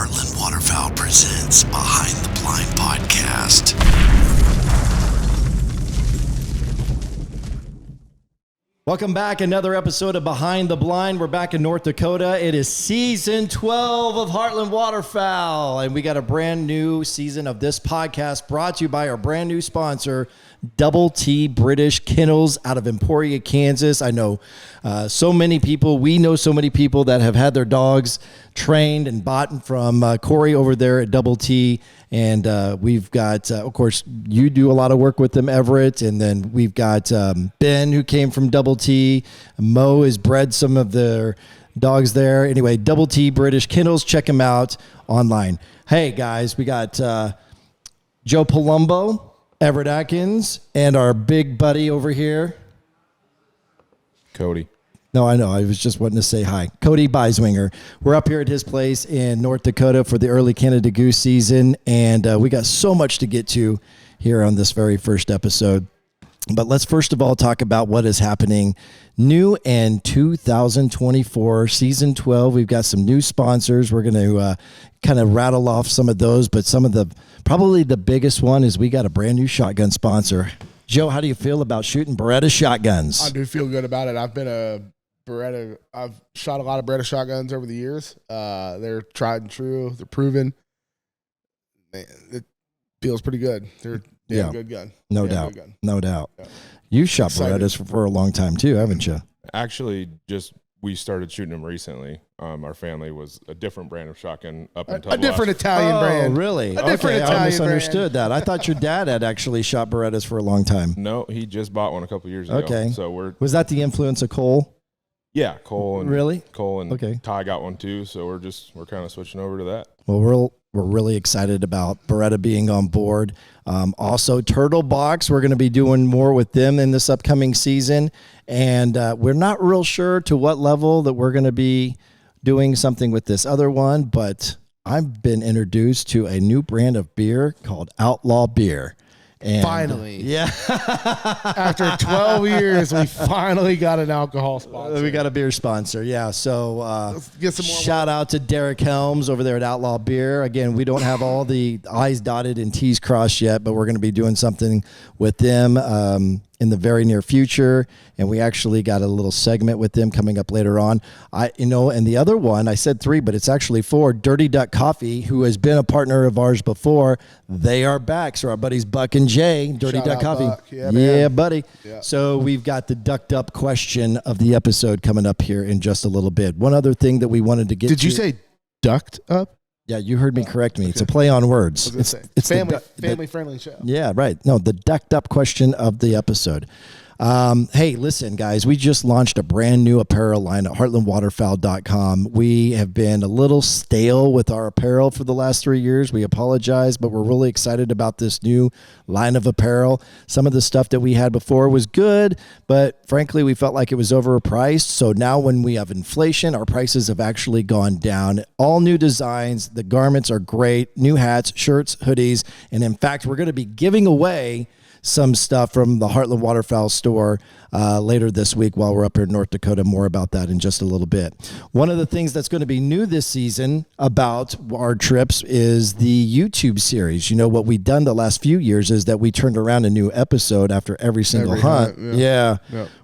Heartland Waterfowl presents Behind the Blind Podcast. Welcome back. Another episode of Behind the Blind. We're back in North Dakota. It is season 12 of Heartland Waterfowl, and we got a brand new season of this podcast brought to you by our brand new sponsor, Double TT British Kennels out of Emporia, Kansas. I know so many people. We know so many people that have had their dogs trained and bought from Corey over there at Double T. And we've got, of course, you do a lot of work with them, Everett. And then we've got Ben, who came from Double T. Mo has bred some of their dogs there. Anyway, Double TT British Kennels. Check them out online. Hey, guys, we got Joe Palumbo, Everett Adkins, and our big buddy over here. Cody. No, I know. I was just wanting to say hi. Cody Beiswenger. We're up here at his place in North Dakota for the early Canada goose season, and we got so much to get to here on this very first episode. But let's first of all talk about what is happening new in 2024, season 12. We've got some new sponsors. We're going to kind of rattle off some of those, but some of the, probably the biggest one is we got a brand new shotgun sponsor. Joe, how do you feel about shooting Beretta shotguns? I do feel good about it. I've shot a lot of Beretta shotguns over the years. They're tried and true. They're proven. It feels pretty good. They're a good gun. No doubt. Yeah. You shot Berettas for a long time too, haven't you? Actually, we started shooting them recently. Our family was a different brand of shotgun up until a different Italian brand. Oh, really? A different Italian I misunderstood that. I thought your dad had actually shot Berettas for a long time. No, he just bought one a couple years ago. Okay. So was that the influence of Cole? Yeah, Cole and really? Cole and okay. Ty got one too. So we're kind of switching over to that. Well, we're really excited about Beretta being on board. Also, Turtle Box, we're going to be doing more with them in this upcoming season. And we're not real sure to what level that we're going to be doing something with this other one. But I've been introduced to a new brand of beer called Outlaw Beer. And finally. Yeah. After 12 years, we finally got an alcohol sponsor. We got a beer sponsor, yeah. So let's get some more shout out to Derek Helms over there at Outlaw Beer. Again, we don't have all the I's dotted and T's crossed yet, but we're going to be doing something with them in the very near future. And we actually got a little segment with them coming up later on. And the other one, I said 3, but it's actually 4, Dirty Duck Coffee, who has been a partner of ours before. They are back. So our buddies Buck and Jay, Dirty Duck Coffee. Buck. Yeah, buddy. Yeah. So we've got the ducked up question of the episode coming up here in just a little bit. One other thing that we wanted to get Did you say ducked up? Yeah, you heard me correct me. Okay. It's a play on words. It's family friendly show. Yeah, right. No, the ducked up question of the episode. Hey, listen, guys, we just launched a brand new apparel line at heartlandwaterfowl.com. We have been a little stale with our apparel for the last 3 years. We apologize, but we're really excited about this new line of apparel. Some of the stuff that we had before was good, but frankly, we felt like it was overpriced. So now when we have inflation, our prices have actually gone down. All new designs. The garments are great. New hats, shirts, hoodies. And in fact, we're going to be giving away some stuff from the Heartland Waterfowl store later this week while we're up here in North Dakota. More about that in just a little bit. One of the things that's going to be new this season about our trips is the YouTube series. You know, what we've done the last few years is that we turned around a new episode after every single hunt. Yeah.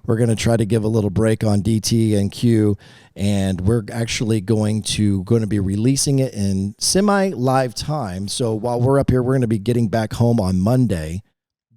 We're going to try to give a little break on DT and Q, and we're actually going to be releasing it in semi-live time. So while we're up here, we're going to be getting back home on Monday,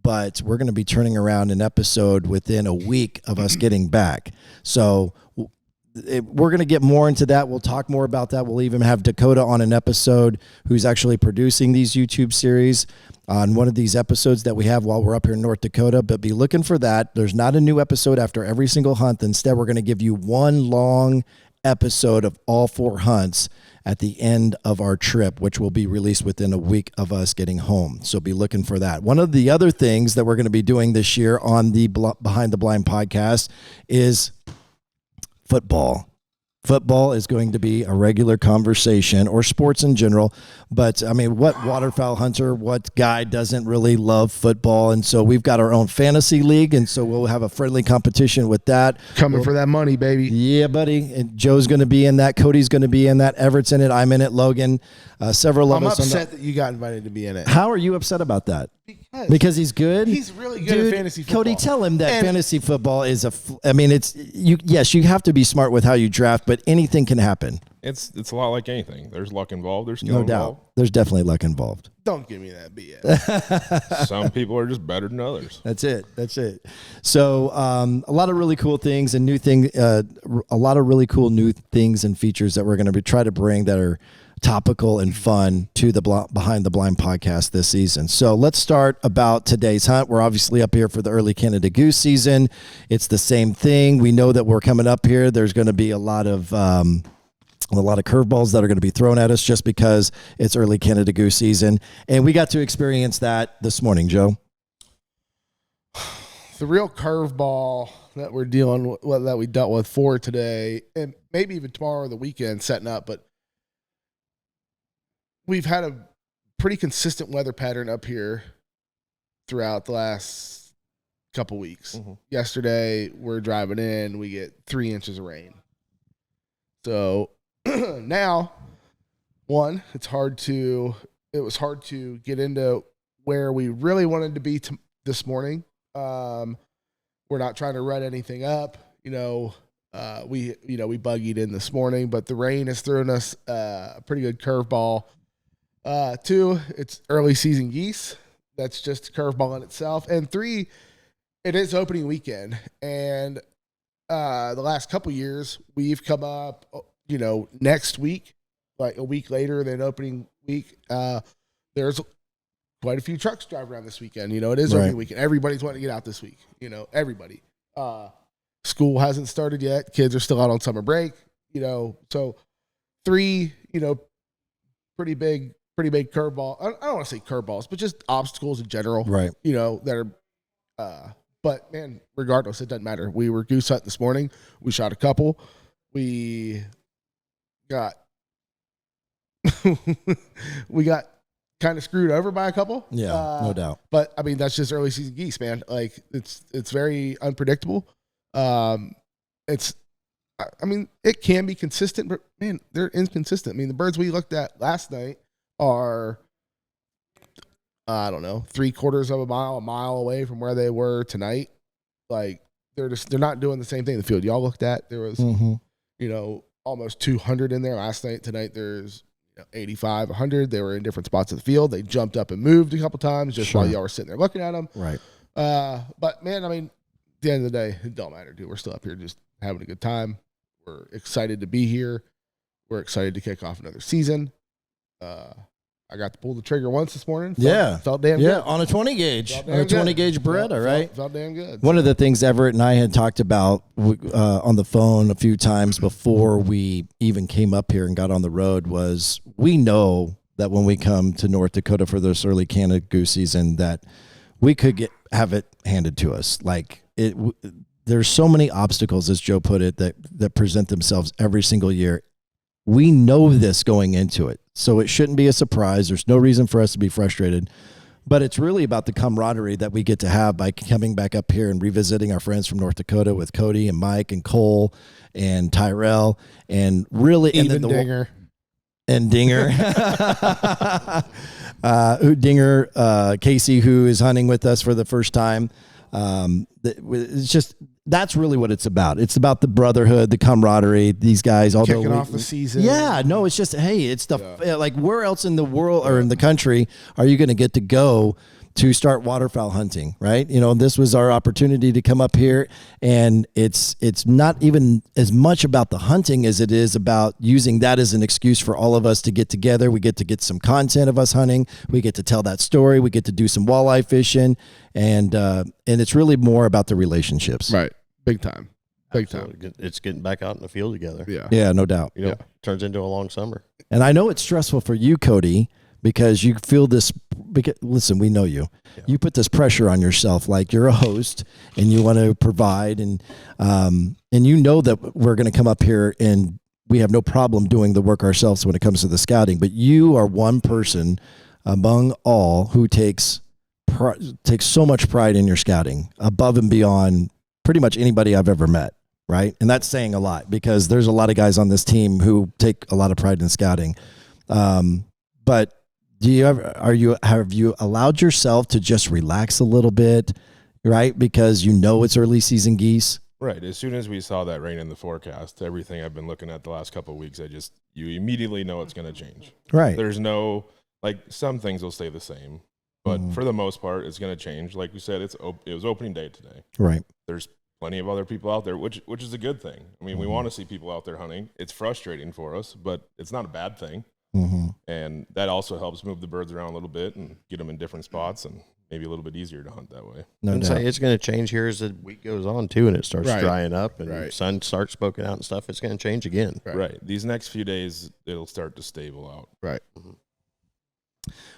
but we're going to be turning around an episode within a week of us getting back. So we're going to get more into that. We'll talk more about that. We'll even have Dakota on an episode who's actually producing these YouTube series on one of these episodes that we have while we're up here in North Dakota. But be looking for that. There's not a new episode after every single hunt. Instead, we're going to give you one long episode of all 4 hunts at the end of our trip, which will be released within a week of us getting home. So be looking for that. One of the other things that we're going to be doing this year on the Behind the Blind podcast is football. Football is going to be a regular conversation, or sports in general. But I mean, what waterfowl hunter, what guy doesn't really love football? And so we've got our own fantasy league, and so we'll have a friendly competition with that. Coming for that money, baby. Yeah, buddy. And Joe's going to be in that. Cody's going to be in that. Everett's in it. I'm in it. Logan. Several of us. I'm upset that you got invited to be in it. How are you upset about that? Because he's good. He's really good at fantasy football. Cody, tell him that fantasy football is I mean, it's you. Yes, you have to be smart with how you draft, but anything can happen. It's a lot like anything. There's luck involved. There's skill No involved. doubt. There's definitely luck involved. Don't give me that BS. Some people are just better than others. That's it. So a lot of really cool things and new thing. A lot of really cool new things and features that we're going to try to bring that are topical and fun to the Behind the Blind podcast this season. So let's start about today's hunt. We're obviously up here for the early Canada goose season. It's the same thing. We know that we're coming up here. There's going to be a lot of curveballs that are going to be thrown at us just because it's early Canada goose season. And we got to experience that this morning, Joe. The real curveball that we're dealing with, that we dealt with for today, and maybe even tomorrow or the weekend setting up, but we've had a pretty consistent weather pattern up here throughout the last couple weeks. Mm-hmm. Yesterday, we're driving in, we get 3 inches of rain. So now, it was hard to get into where we really wanted to be this morning. We're not trying to run anything up. We buggied in this morning, but the rain has thrown us a pretty good curveball. 2, it's early season geese. That's just a curveball in itself. And 3, it is opening weekend. And the last couple years, we've come up, next week, like a week later than opening week, there's quite a few trucks driving around this weekend. It is opening weekend. Everybody's wanting to get out this week. Everybody. School hasn't started yet. Kids are still out on summer break. So 3, pretty big curveball. I don't want to say curveballs, but just obstacles in general. Right. That are. But man, regardless, it doesn't matter. We were goose hunting this morning. We shot a couple. We got kind of screwed over by a couple. Yeah, no doubt. But I mean, that's just early season geese, man. Like it's very unpredictable. It can be consistent, but man, they're inconsistent. I mean, the birds we looked at last night are, I don't know, 3/4 of a mile away from where they were tonight. Like they're not doing the same thing in the field y'all looked at. There was, almost 200 in there last night. Tonight there's 85, 100. They were in different spots of the field. They jumped up and moved a couple times just while y'all were sitting there looking at them. Right. But man, I mean, at the end of the day, it don't matter, dude. We're still up here just having a good time. We're excited to be here. We're excited to kick off another season. I got to pull the trigger once this morning. Felt damn good. Yeah, on a 20 gauge. On a 20 gauge Beretta, right? Felt damn good. One of the things Everett and I had talked about on the phone a few times before we even came up here and got on the road was we know that when we come to North Dakota for this early Canada goose season that we could have it handed to us. Like there's so many obstacles, as Joe put it, that present themselves every single year. We know this going into it, so it shouldn't be a surprise. There's no reason for us to be frustrated, but it's really about the camaraderie that we get to have by coming back up here and revisiting our friends from North Dakota with Cody and Mike and Cole and Tyrell and really even Dinger. And Dinger, Casey, who is hunting with us for the first time. It's just. That's really what it's about. It's about the brotherhood, the camaraderie. These guys, although kicking off the season. Yeah, no, it's just like where else in the world or in the country are you going to get to go to start waterfowl hunting, right? This was our opportunity to come up here, and it's not even as much about the hunting as it is about using that as an excuse for all of us to get together. We get to get some content of us hunting. We get to tell that story. We get to do some walleye fishing, and it's really more about the relationships. Right. Big time. It's getting back out in the field together. Yeah, no doubt. Turns into a long summer. And I know it's stressful for you, Cody, because you feel this. Listen, we know you. Yeah. You put this pressure on yourself, like you're a host and you want to provide, and you know that we're going to come up here and we have no problem doing the work ourselves when it comes to the scouting. But you are one person among all who takes so much pride in your scouting, above and beyond pretty much anybody I've ever met. Right. And that's saying a lot, because there's a lot of guys on this team who take a lot of pride in scouting. But have you allowed yourself to just relax a little bit, right? Because you know it's early season geese. Right. As soon as we saw that rain in the forecast, everything I've been looking at the last couple of weeks, you immediately know it's going to change. Right. There's no, like, some things will stay the same, but for the most part, it's going to change. Like we said, it was opening day today. Right. There's plenty of other people out there, which is a good thing. I mean, we want to see people out there hunting. It's frustrating for us, but it's not a bad thing. And that also helps move the birds around a little bit and get them in different spots, and maybe a little bit easier to hunt that way. No doubt. It's going to change here as the week goes on too, and it starts Right. drying up and Right. sun starts poking out and stuff. It's going to change again. Right. These next few days, it'll start to stable out. Right.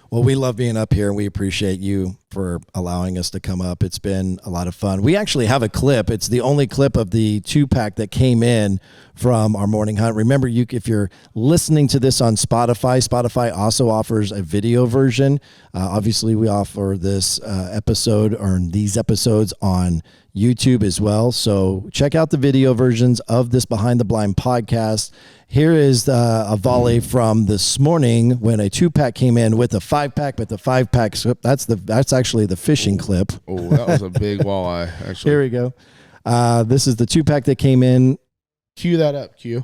Well, we love being up here, and we appreciate you for allowing us to come up. It's been a lot of fun. We actually have a clip. It's the only clip of the 2-pack that came in from our morning hunt. Remember, if you're listening to this on Spotify also offers a video version. Obviously, we offer this episode or these episodes on YouTube as well. So check out the video versions of this Behind the Blind podcast. Here is a volley from this morning when a 2-pack came in with a 5-pack, but the 5-pack, that's actually the fishing clip. Oh, that was a big walleye, actually. Here we go. This is the 2-pack that came in. Cue that up, Q.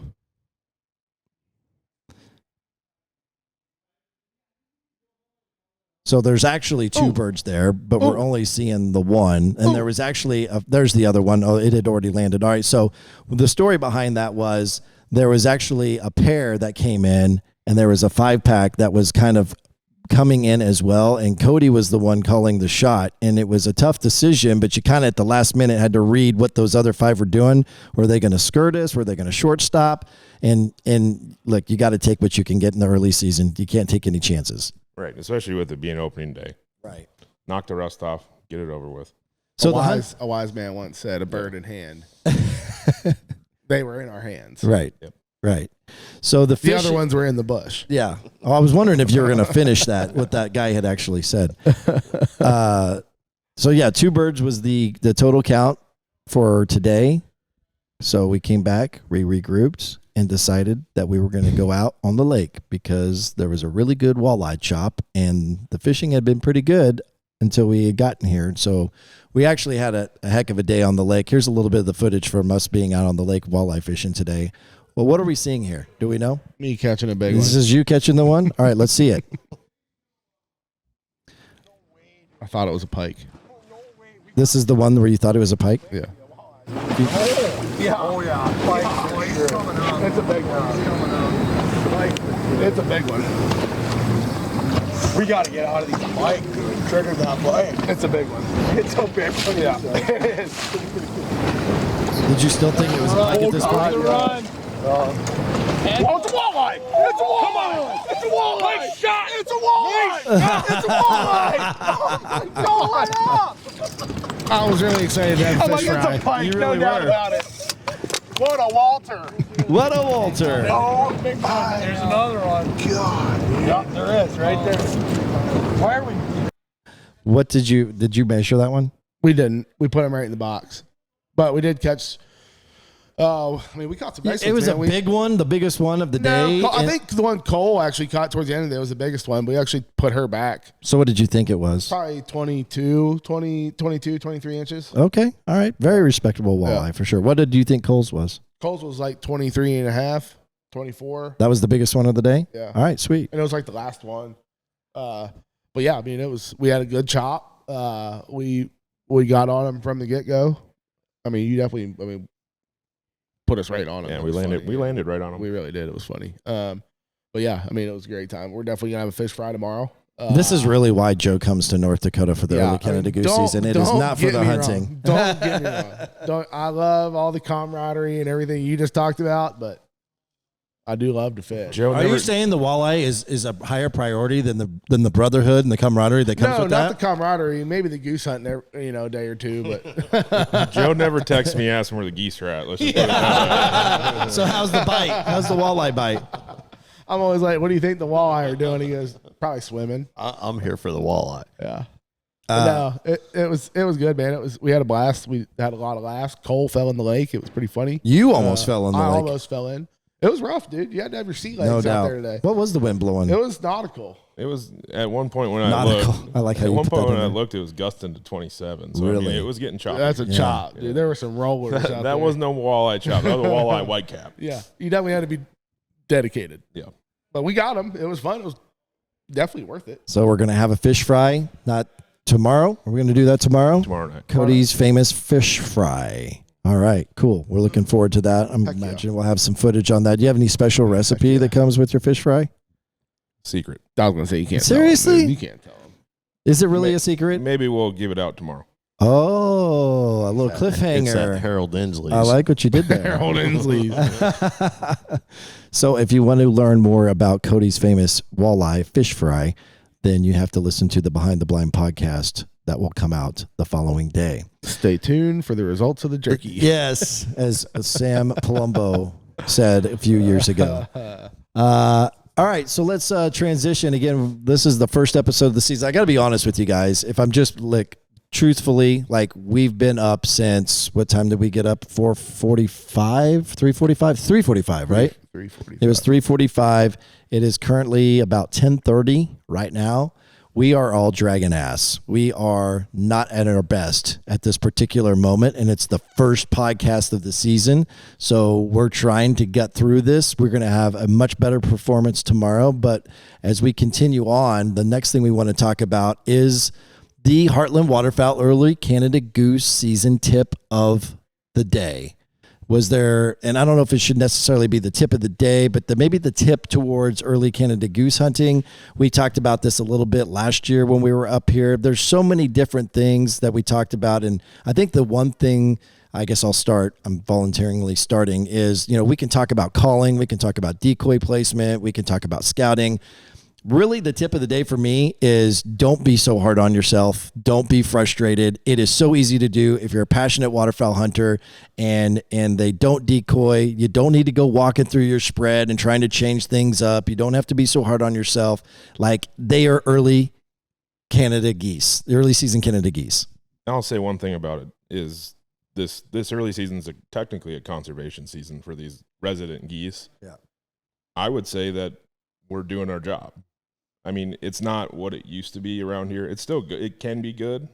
So there's actually 2 birds there, but we're only seeing the one. And there was actually, there's the other one. Oh, it had already landed. All right. So the story behind that was there was actually a pair that came in, and there was a 5-pack that was kind of coming in as well. And Cody was the one calling the shot. And it was a tough decision, but you kind of at the last minute had to read what those other 5 were doing. Were they going to skirt us? Were they going to shortstop? And look, you got to take what you can get in the early season. You can't take any chances. Right, especially with it being opening day. Right. Knock the rust off, get it over with. So a wise man once said, "A bird in hand." They were in our hands. Right. Yep. Right. So the other ones were in the bush. Yeah. Oh, I was wondering if you were going to finish that, what that guy had actually said. So yeah, 2 birds was the total count for today. So we came back, regrouped, and decided that we were going to go out on the lake because there was a really good walleye chop, and the fishing had been pretty good until we had gotten here. So we actually had a heck of a day on the lake. Here's a little bit of the footage from us being out on the lake walleye fishing today. Well, what are we seeing here? Do we know? Me catching a big one. This is you catching the one? All right, let's see it. I thought it was a pike. This is the one where you thought it was a pike? Yeah. Oh, yeah. It's a big one. It's a big one. We got to get out of these bike, dude. Trigger that bike. It's a big one. It's a big one. Yeah. It is. Did you still think it was a pike at this point? Run. Oh, it's a walleye. It's a walleye. Come on. It's a walleye. Nice shot. It's a walleye. It's a walleye. Oh, my God. I was really excited to have I'm fish like, fry. it's a pike. You No really doubt were. about it. What a Walter. What a Walter. Oh, big one. There's another one. God. Yep, there is right there. Why are we? What did you measure that one? We didn't. We put him right in the box. But we did catch. We caught some nice It was ones, a man. big one, the biggest one of the day. I and- think the one Cole actually caught towards the end of the day was the biggest one. We actually put her back. So what did you think it was? Probably 22, 23 inches. Okay. All right. Very respectable walleye for sure. What did you think Cole's was? Cole's was like 23 and a half, 24. That was the biggest one of the day? Yeah. All right. Sweet. And it was like the last one. But yeah, I mean, we had a good chop. We got on him from the get-go. I mean, you definitely, put us right on him. Yeah, It we was landed. funny. We landed right on them. We really did. It was funny. But yeah, I mean, it was a great time. We're definitely gonna have a fish fry tomorrow. This is really why Joe comes to North Dakota for the Yeah, early Canada I mean, goose season. It is don't not for get the me hunting. wrong. Don't get me wrong. I love all the camaraderie and everything you just talked about, but I do love to fish. Joe Are you saying the walleye is a higher priority than the brotherhood and the camaraderie that comes No, with not that? the camaraderie. Maybe the goose hunt, a day or two. But Joe never texts me asking where the geese are at. Let's just put it that way. So how's the bite? How's the walleye bite? I'm always like, "What do you think the walleye are doing?" He goes, "Probably swimming." I'm here for the walleye. Yeah. No, it was good, man. We had a blast. We had a lot of laughs. Cole fell in the lake. It was pretty funny. You almost fell in the I lake. almost fell in. It was rough, dude. You had to have your sea legs No out doubt. there today. What was the wind blowing? It was nautical. It was at one point when I Nautical. looked. I like how at you one put point that when in I there. looked, it was gusting to 27. So Really? I mean, it was getting choppy. That's a chop, dude. There were some rollers out there. That was no walleye chop. That was a walleye whitecap. Yeah, you definitely had to be dedicated. Yeah. But we got them. It was fun. It was definitely worth it. So we're gonna have a fish fry, not tomorrow. Are we gonna do that tomorrow? Tomorrow night. Cody's famous fish fry. All right, cool. We're looking forward to that. I'm Heck yeah. imagining we'll have some footage on that. Do you have any special recipe that comes with your fish fry? Secret. I was going to say, you can't Seriously? tell them, dude. You can't tell them. Is it really a secret? Maybe we'll give it out tomorrow. Oh, a little It's that cliffhanger. Harold Inslee's. I like what you did there. Harold Inslee's. So if you want to learn more about Cody's famous walleye fish fry, then you have to listen to the Behind the Blind podcast that will come out the following day. Stay tuned for the results of the jerky. Yes, as Sam Palumbo said a few years ago. All right, so let's transition. Again, this is the first episode of the season. I got to be honest with you guys. If I'm just truthfully, we've been up since, what time did we get up? 4:45, 3:45, 3:45, right? 3:45. It was 3:45. It is currently about 10:30 right now. We are all dragging ass. We are not at our best at this particular moment, and it's the first podcast of the season. So we're trying to get through this. We're going to have a much better performance tomorrow. But as we continue on, the next thing we want to talk about is the Heartland Waterfowl Early Canada Goose Season Tip of the Day. Was there, and I don't know if it should necessarily be the tip of the day, but maybe the tip towards early Canada goose hunting. We talked about this a little bit last year when we were up here. There's so many different things that we talked about. And I think the one thing, I guess I'm voluntarily starting, is, we can talk about calling, we can talk about decoy placement, we can talk about scouting. Really, the tip of the day for me is don't be so hard on yourself. Don't be frustrated. It is so easy to do if you're a passionate waterfowl hunter and they don't decoy. You don't need to go walking through your spread and trying to change things up. You don't have to be so hard on yourself. They are early Canada geese, the early season Canada geese. I'll say one thing about it is this early season is technically a conservation season for these resident geese. Yeah. I would say that we're doing our job. I mean, it's not what it used to be around here. It's still good. It can be good,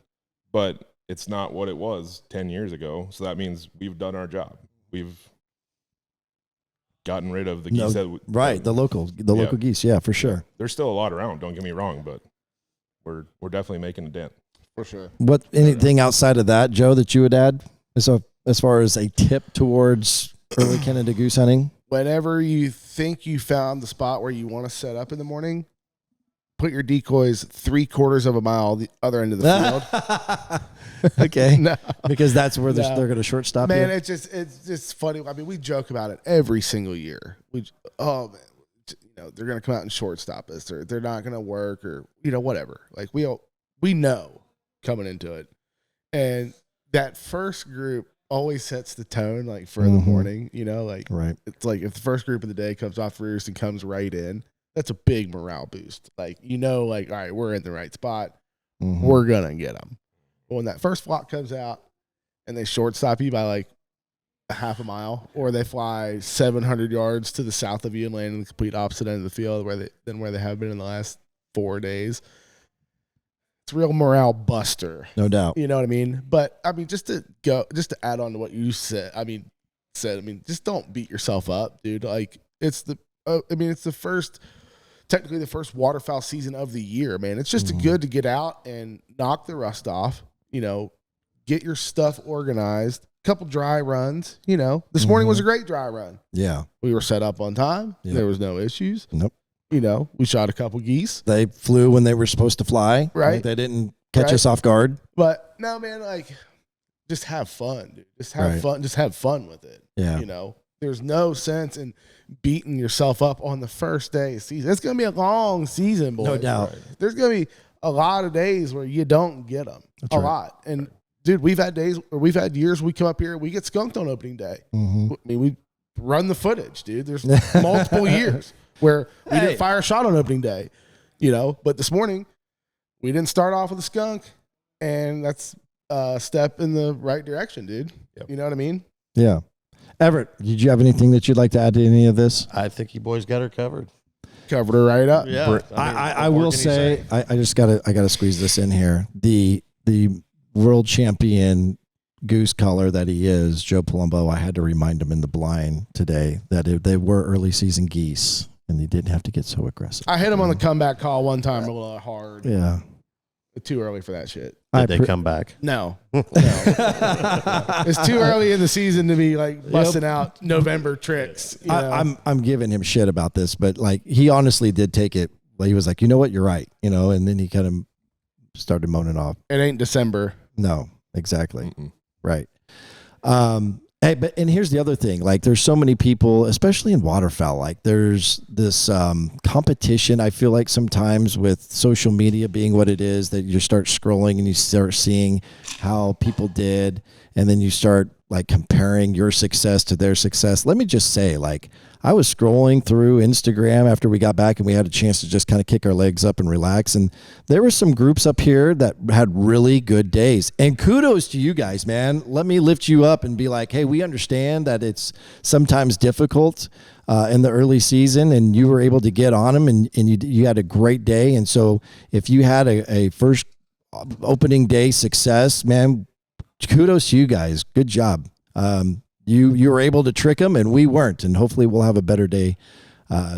but it's not what it was 10 years ago. So that means we've done our job. We've gotten rid of the geese. The local geese. Yeah, for sure. There's still a lot around. Don't get me wrong, but we're definitely making a dent. For sure. Anything outside of that, Joe, that you would add as far as a tip towards early Canada goose hunting? Whenever you think you found the spot where you want to set up in the morning, put your decoys 3/4 of a mile the other end of the field. Okay. No. Because that's where No. they're going to short stop Man, you. it's just funny. I mean, we joke about it every single year. They're going to come out and short stop us, or they're not going to work, or whatever. We know coming into it, and that first group always sets the tone for the morning. Right. It's like if the first group of the day comes off rears and comes right in, that's a big morale boost. All right, we're in the right spot. Mm-hmm. We're gonna get them. But when that first flock comes out and they short stop you by a half a mile, or they fly 700 yards to the south of you and land in the complete opposite end of the field where they have been in the last 4 days, it's a real morale buster. No doubt. You know what I mean? But I mean, just to add on to what you said, just don't beat yourself up, dude. It's technically the first waterfowl season of the year, man. It's just good to get out and knock the rust off, get your stuff organized, couple dry runs, This morning was a great dry run. Yeah. We were set up on time. Yep. There was no issues. Nope. We shot a couple geese. They flew when they were supposed to fly. Right. They didn't catch us off guard. But no, man, just have fun, dude. Just have fun. Just have fun with it. Yeah. There's no sense in beating yourself up on the first day of season. It's going to be a long season, boys. No doubt. There's going to be a lot of days where you don't get them. That's a right. lot. And, dude, we've had years we come up here, we get skunked on opening day. Mm-hmm. I mean, we run the footage, dude. There's multiple years where we didn't fire a shot on opening day, But this morning, we didn't start off with a skunk, and that's a step in the right direction, dude. Yep. You know what I mean? Yeah. Everett, did you have anything that you'd like to add to any of this? I think you boys got her covered. Covered her right up. Yeah. I will say, I gotta squeeze this in here. The world champion goose color that he is, Joe Palumbo, I had to remind him in the blind today that they were early season geese and he didn't have to get so aggressive. I hit him on the comeback call one time a little hard. Yeah. Too early for that shit. Did they come back? No. It's too early in the season to be like busting out November tricks. I'm giving him shit about this, but like he honestly did take it. Like, he was like, you know what, you're right, and then he kind of started moaning off. It ain't December. No, exactly. Right. Hey, and here's the other thing. Like, there's so many people, especially in waterfowl, like there's this competition, I feel like sometimes with social media being what it is, that you start scrolling and you start seeing how people did, and then you start like comparing your success to their success. Let me just say, like, I was scrolling through Instagram after we got back and we had a chance to just kind of kick our legs up and relax. And there were some groups up here that had really good days. And kudos to you guys, man. Let me lift you up and be like, hey, we understand that it's sometimes difficult in the early season, and you were able to get on them and you had a great day. And so if you had a first opening day success, man, kudos to you guys. Good job. You were able to trick them and we weren't, and hopefully we'll have a better day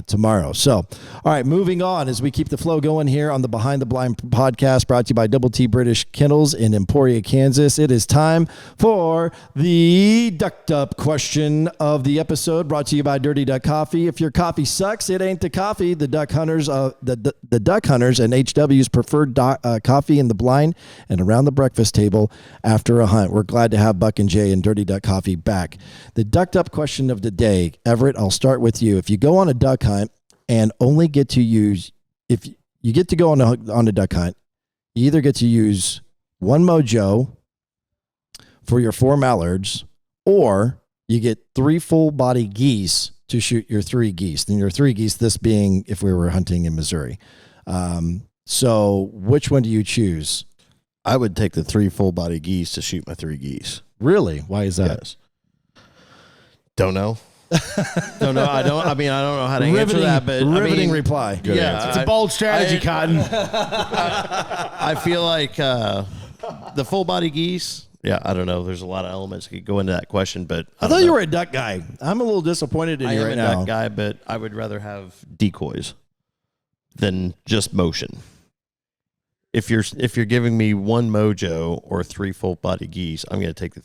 tomorrow. So, all right, moving on as we keep the flow going here on the Behind the Blind podcast, brought to you by Double T British Kennels in Emporia, Kansas. It is time for the ducked up question of the episode, brought to you by Dirty Duck Coffee. If your coffee sucks, it ain't the coffee. The Duck Hunters, the Duck Hunters and HW's preferred coffee in the blind and around the breakfast table after a hunt. We're glad to have Buck and Jay and Dirty Duck Coffee back. The ducked up question of the day, Everett, I'll start with you. If you go on a duck hunt and only get to use, if you get to go on a duck hunt, you either get to use one mojo for your 4 mallards, or you get 3 full body geese to shoot your 3 geese. And your 3 geese, this being if we were hunting in Missouri. So which one do you choose? I would take the 3 full body geese to shoot my 3 geese. Really? Why is that? Yes. Don't know. Don't know. I don't know how to answer that, but riveting reply. Good yeah, answer. It's a bold strategy, Cotton. I feel like the full body geese. Yeah, I don't know. There's a lot of elements that could go into that question, but I thought you were a duck guy. I'm a little disappointed in you right now. I am a duck guy, but I would rather have decoys than just motion. If you're giving me 1 mojo or 3 full body geese, I'm going to take the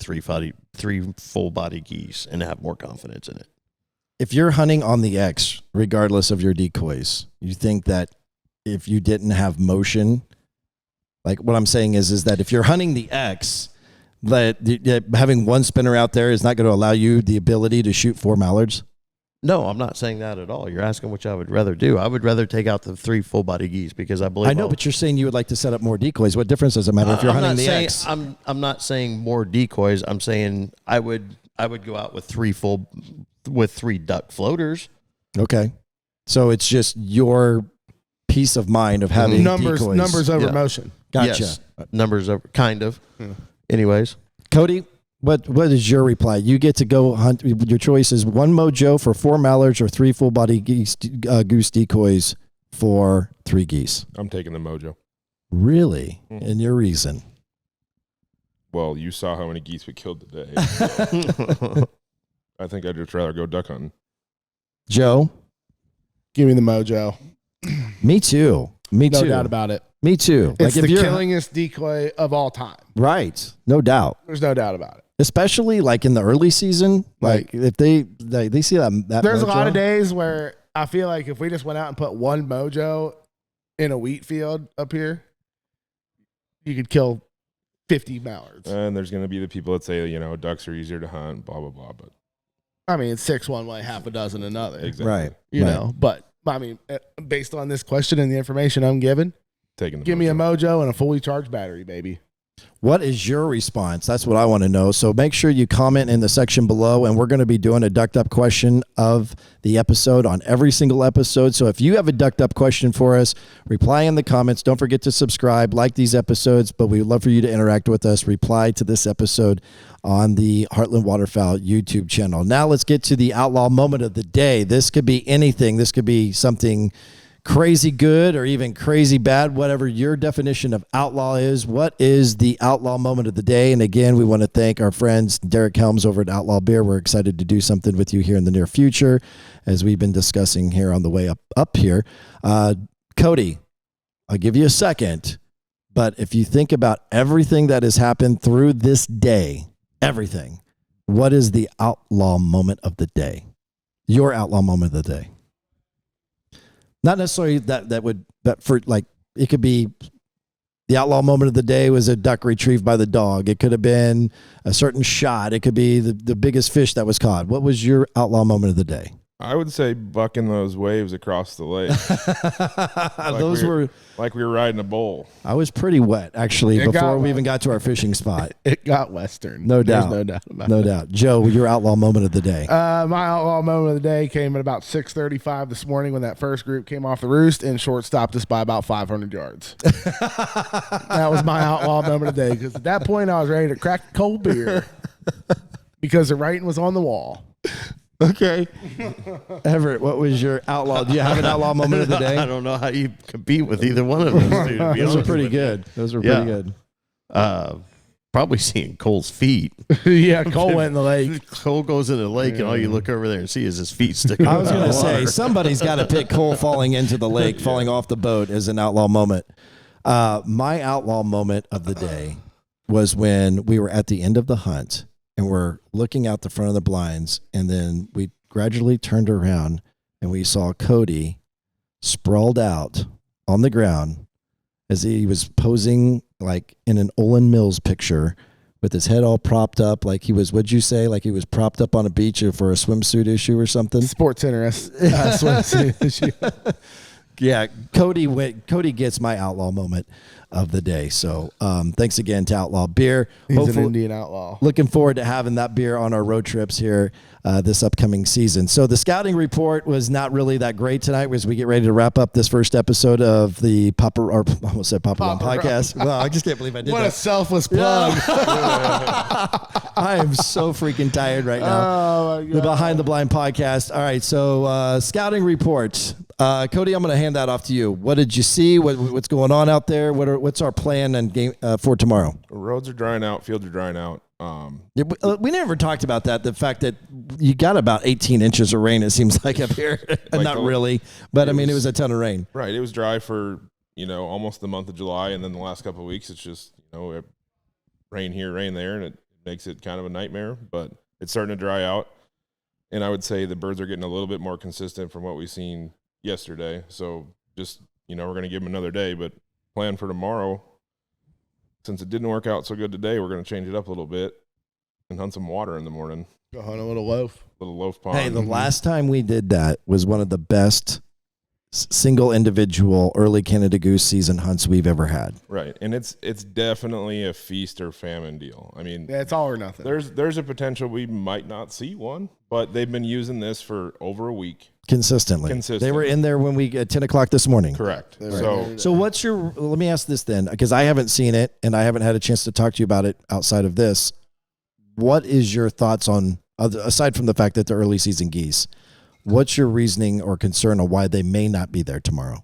3 full body geese and have more confidence in it. If you're hunting on the X, regardless of your decoys, you think that if you didn't have motion, like what I'm saying is that if you're hunting the X, that having 1 spinner out there is not going to allow you the ability to shoot 4 mallards? No, I'm not saying that at all. You're asking which I would rather do. I would rather take out the 3 full body geese because I believe. I know, but you're saying you would like to set up more decoys. What difference does it matter if you're hunting the X? I'm not saying more decoys. I'm saying I would go out with 3 duck floaters. Okay, so it's just your peace of mind of having numbers over Yeah. motion. Gotcha. Yes, numbers over kind of. Anyways, Cody, what is your reply? You get to go hunt. Your choice is 1 mojo for 4 mallards or 3 full body goose decoys for 3 geese. I'm taking the mojo. Really? And your reason? Well, you saw how many geese we killed today. I think I'd just rather go duck hunting. Joe? Give me the mojo. Me too. Me No too. doubt about it. Me too. It's if the you're killingest decoy of all time. right, no doubt. There's no doubt about it. Especially like in the early season, like if they see that There's a mojo, lot of days where I feel like if we just went out and put 1 mojo in a wheat field up here, you could kill 50 mallards. And there's going to be the people that say, ducks are easier to hunt, blah, blah, blah. But I mean, it's 6 one way, half a dozen another. Exactly. Right. You know, but I mean, based on this question and the information I'm given, give me a mojo and a fully charged battery, baby. What is your response? That's what I want to know. So make sure you comment in the section below, and we're going to be doing a ducked up question of the episode on every single episode. So if you have a ducked up question for us, reply in the comments. Don't forget to subscribe, like these episodes, but we'd love for you to interact with us. Reply to this episode on the Heartland Waterfowl YouTube channel. Now let's get to the outlaw moment of the day. This could be anything. This could be something crazy good or even crazy bad, whatever your definition of outlaw is. What is the outlaw moment of the day? And again, we want to thank our friends Derek Helms over at Outlaw Beer. We're excited to do something with you here in the near future, as we've been discussing here on the way up here. Cody, I'll give you a second, but if you think about everything that has happened through this day, everything, what is the outlaw moment of the day? Your outlaw moment of the day? Not necessarily but for like, it could be the outlaw moment of the day was a duck retrieved by the dog. It could have been a certain shot. It could be the biggest fish that was caught. What was your outlaw moment of the day? I would say bucking those waves across the lake. Those were like we were riding a bull. I was pretty wet, actually, before we even got to our fishing spot. It got western. No doubt. There's no doubt about No it. doubt. Joe, your outlaw moment of the day. My outlaw moment of the day came at about 6:35 this morning when that first group came off the roost and short stopped us by about 500 yards. That was my outlaw moment of the day, because at that point I was ready to crack a cold beer because the writing was on the wall. Okay. Everett, what was your outlaw? Do you have an outlaw moment of the day? I don't know how you compete with either one of those two. To be Those are honest pretty with you. good. Those were pretty good. Probably seeing Cole's feet. Yeah, Cole went in the lake. Cole goes in the lake, and all you look over there and see is his feet sticking out. I was going of to the say, water. somebody's got to pick Cole falling into the lake, falling off the boat as an outlaw moment. My outlaw moment of the day was when we were at the end of the hunt and we're looking out the front of the blinds, and then we gradually turned around and we saw Cody sprawled out on the ground as he was posing like in an Olin Mills picture with his head all propped up, like he was, what'd you say? Like he was propped up on a beach for a swimsuit issue or something? Sports Center swimsuit issue. Yeah, Cody gets my outlaw moment of the day. So thanks again to Outlaw Beer. He's an Indian outlaw. Looking forward to having that beer on our road trips here this upcoming season. So the scouting report was not really that great tonight as we get ready to wrap up this first episode of the I almost said Papa Ron podcast. Well, I just can't believe I did What that. a selfless plug. I am so freaking tired right now. Oh, my The God. Behind the Blind podcast. All right, so scouting report. Cody, I'm going to hand that off to you. What did you see? What's going on out there? What's our plan and game for tomorrow? Roads are drying out. Fields are drying out. We never talked about that. The fact that you got about 18 inches of rain, it seems like up here. Not really, but I mean, it was a ton of rain. Right. It was dry for, almost the month of July. And then the last couple of weeks, it's just, rain here, rain there. And it makes it kind of a nightmare, but it's starting to dry out. And I would say the birds are getting a little bit more consistent from what we've seen yesterday. So just, we're going to give them another day, but plan for tomorrow. Since it didn't work out so good today, we're going to change it up a little bit and hunt some water in the morning. Go hunt a little loaf. Little loaf pond. Hey, the last time we did that was one of the best single individual early Canada goose season hunts we've ever had. Right. And it's definitely a feast or famine deal. I mean, Yeah, it's all or nothing. there's a potential we might not see one, but they've been using this for over a week. Consistently. They were in there when we at 10 o'clock this morning. Correct. Right. So what's let me ask this then, because I haven't seen it and I haven't had a chance to talk to you about it outside of this. What is your thoughts on, aside from the fact that they're early season geese, what's your reasoning or concern on why they may not be there tomorrow?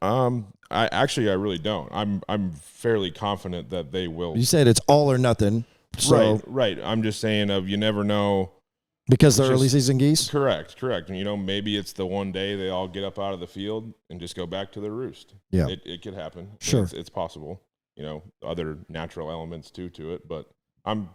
I really don't. I'm fairly confident that they will. You said it's all or nothing. So Right. I'm just saying you never know. because they're Which is- early season geese? Correct. And, maybe it's the one day they all get up out of the field and just go back to their roost. Yeah. It could happen. Sure. It's possible. Other natural elements to it, but I'm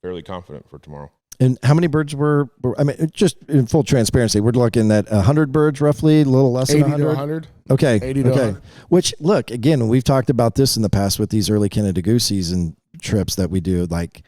fairly confident for tomorrow. And how many birds were I mean, just in full transparency, we're looking at 100 birds roughly, a little less than 80 to 100. 100. Okay. 80 to 100. Which, look, again, we've talked about this in the past with these early Canada goose season trips that we do. Like,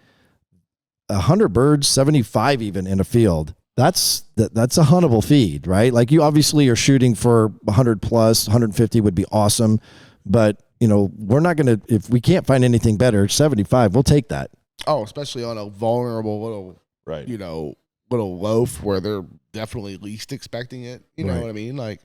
100 birds, 75 even in a field, that's a huntable feed, right? Like you obviously are shooting for 100 plus, 150 would be awesome. But, we're not going to, if we can't find anything better, 75, we'll take that. Oh, especially on a vulnerable little, Right. Little loaf where they're definitely least expecting it. You know what I mean? Like,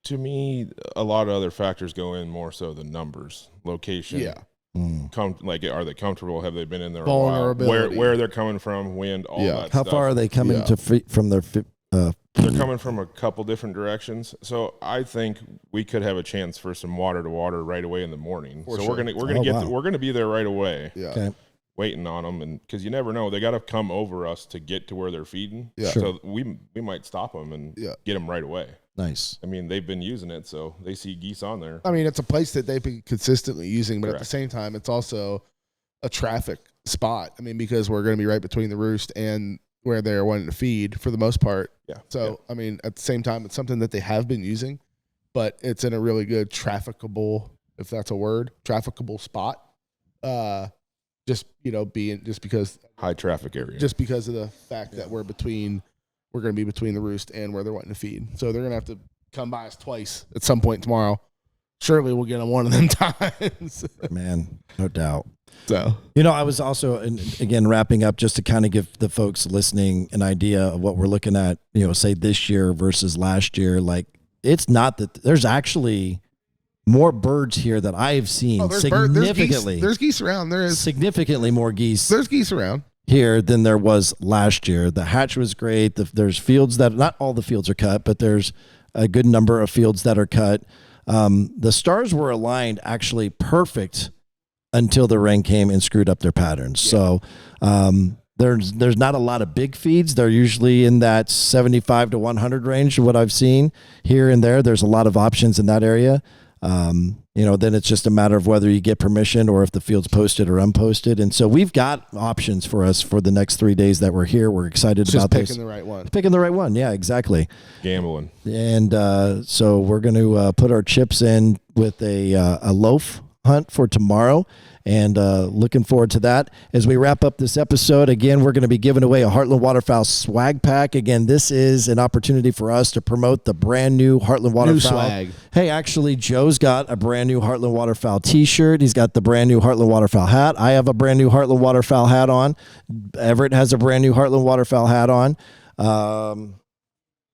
to me, a lot of other factors go in more so than numbers, location. yeah. Are they comfortable? Have they been in there a Vulnerability. while? Where they're coming from, wind, all that How stuff. far are they coming from their They're coming from a couple different directions. So I think we could have a chance for some water to water right away in the morning. We're gonna be there right away. Yeah. Okay. Waiting on them, and because you never know, they got to come over us to get to where they're feeding. Yeah. Sure. So we might stop them and get them right away. Nice. I mean, they've been using it, so they see geese on there. I mean, it's a place that they've been consistently using, but at the Correct. same time, it's also a traffic spot. I mean, because we're going to be right between the roost and where they're wanting to feed for the most part. Yeah. So, I mean, at the same time, it's something that they have been using, but it's in a really good trafficable, if that's a word, trafficable spot. Just because High traffic area. just because of the fact that we're going to be between the roost and where they're wanting to feed. So they're going to have to come by us twice at some point tomorrow. Surely we'll get them one of them times. Man, no doubt. So, I was also, again, wrapping up just to kind of give the folks listening an idea of what we're looking at, say this year versus last year. Like, it's not that there's actually more birds here that I've seen significantly. There's geese around. There is significantly more geese. There's geese around here than there was last year. The hatch was great. There's fields that not all the fields are cut, but there's a good number of fields that are cut. The stars were aligned actually perfect until the rain came and screwed up their patterns. Yeah. So there's not a lot of big feeds. They're usually in that 75 to 100 range, what I've seen here and there. There's a lot of options in that area. Then it's just a matter of whether you get permission or if the field's posted or unposted. And so we've got options for us for the next 3 days that we're here. We're excited about this. Picking the right one. Picking the right one. Yeah, exactly. Gambling. And so we're going to put our chips in with a loaf hunt for tomorrow. And looking forward to that. As we wrap up this episode, again, we're going to be giving away a Heartland Waterfowl swag pack. Again, this is an opportunity for us to promote the brand new Heartland Waterfowl. New swag. Hey, actually, Joe's got a brand new Heartland Waterfowl t-shirt. He's got the brand new Heartland Waterfowl hat. I have a brand new Heartland Waterfowl hat on. Everett has a brand new Heartland Waterfowl hat on.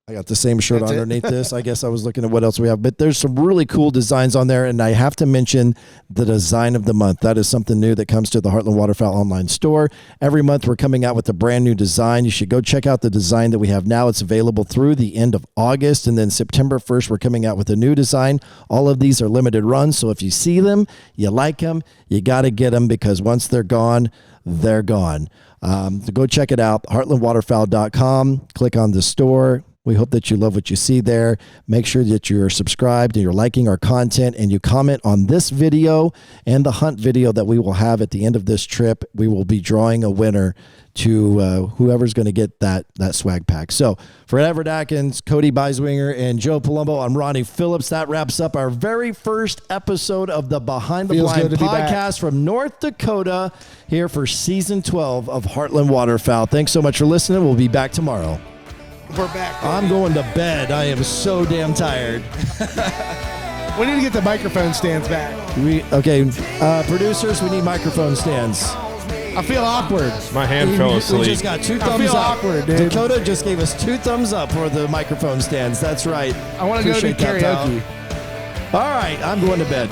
I got the same shirt underneath this. I guess I was looking at what else we have, but there's some really cool designs on there. And I have to mention the design of the month. That is something new that comes to the Heartland Waterfowl online store. Every month we're coming out with a brand new design. You should go check out the design that we have now. It's available through the end of August. And then September 1st, we're coming out with a new design. All of these are limited runs. So if you see them, you like them, you got to get them because once they're gone, they're gone. So go check it out. Heartlandwaterfowl.com. Click on the store. We hope that you love what you see there. Make sure that you're subscribed and you're liking our content and you comment on this video and the hunt video that we will have at the end of this trip. We will be drawing a winner to whoever's going to get that swag pack. So for Everett Adkins, Cody Beiswenger, and Joe Palumbo, I'm Ronnie Philips. That wraps up our very first episode of the Behind the Blind podcast from North Dakota here for season 12 of Heartland Waterfowl. Thanks so much for listening. We'll be back tomorrow. We're back. I'm going to bed. I am so damn tired. We need to get the microphone stands back. Producers, we need microphone stands. I feel awkward. My hand fell asleep. We just got 2 thumbs up. I feel awkward, dude. Dakota just gave us 2 thumbs up for the microphone stands. That's right. I want to go do karaoke. All right, I'm going to bed.